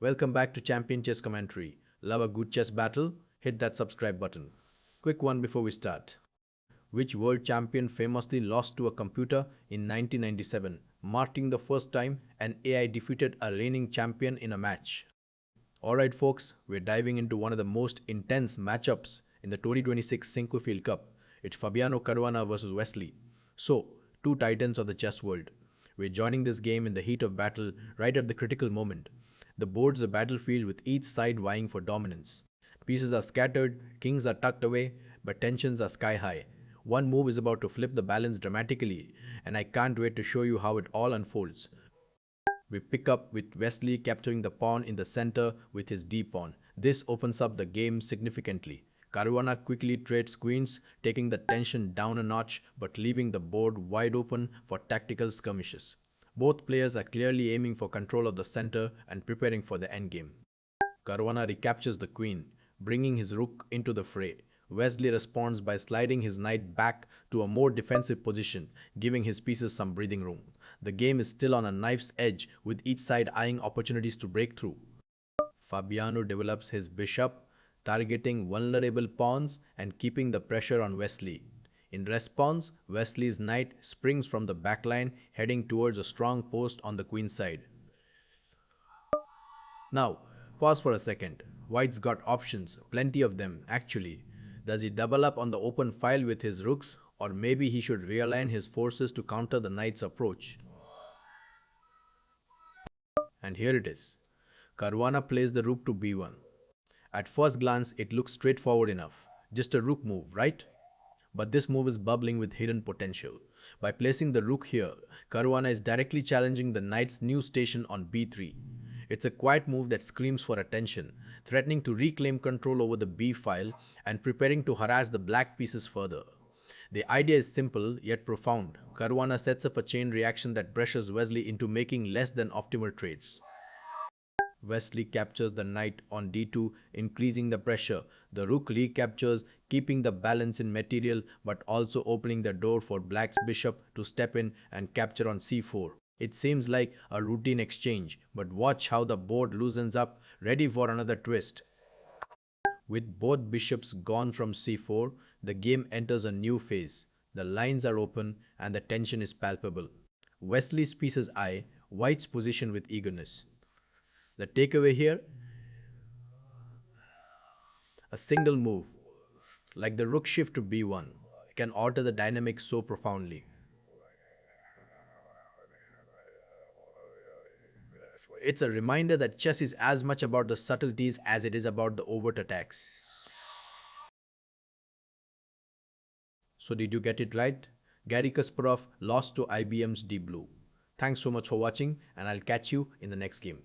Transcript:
Welcome back to Champion Chess Commentary. Love a good chess battle? Hit that subscribe button. Quick one before we start. Which world champion famously lost to a computer in 1997, marking the first time an AI defeated a reigning champion in a match? Alright folks, we're diving into one of the most intense matchups in the 2026 Sinquefield Cup. It's Fabiano Caruana versus Wesley So, two titans of the chess world. We're joining this game in the heat of battle right at the critical moment. The board's a battlefield with each side vying for dominance. Pieces are scattered, kings are tucked away, but tensions are sky high. One move is about to flip the balance dramatically, and I can't wait to show you how it all unfolds. We pick up with Wesley capturing the pawn in the center with his d-pawn. This opens up the game significantly. Caruana quickly trades queens, taking the tension down a notch but leaving the board wide open for tactical skirmishes. Both players are clearly aiming for control of the center and preparing for the endgame. Caruana recaptures the queen, bringing his rook into the fray. Wesley responds by sliding his knight back to a more defensive position, giving his pieces some breathing room. The game is still on a knife's edge, with each side eyeing opportunities to break through. Fabiano develops his bishop, targeting vulnerable pawns and keeping the pressure on Wesley. In response, Wesley's knight springs from the backline, heading towards a strong post on the queen's side. Now, pause for a second. White's got options, plenty of them, actually. Does he double up on the open file with his rooks, or maybe he should realign his forces to counter the knight's approach? And here it is. Caruana plays the rook to b1. At first glance, it looks straightforward enough. Just a rook move, right? But this move is bubbling with hidden potential. By placing the rook here, Caruana is directly challenging the knight's new station on b3. It's a quiet move that screams for attention, threatening to reclaim control over the b file and preparing to harass the black pieces further. The idea is simple yet profound. Caruana sets up a chain reaction that pressures Wesley into making less than optimal trades. Wesley captures the knight on d2, increasing the pressure. The rook recaptures, keeping the balance in material but also opening the door for black's bishop to step in and capture on c4. It seems like a routine exchange, but watch how the board loosens up, ready for another twist. With both bishops gone from c4, the game enters a new phase. The lines are open and the tension is palpable. Wesley's pieces eye White's position with eagerness. The takeaway here? A single move, like the rook shift to b1, can alter the dynamics so profoundly. It's a reminder that chess is as much about the subtleties as it is about the overt attacks. So did you get it right? Garry Kasparov lost to IBM's Deep Blue. Thanks so much for watching, and I'll catch you in the next game.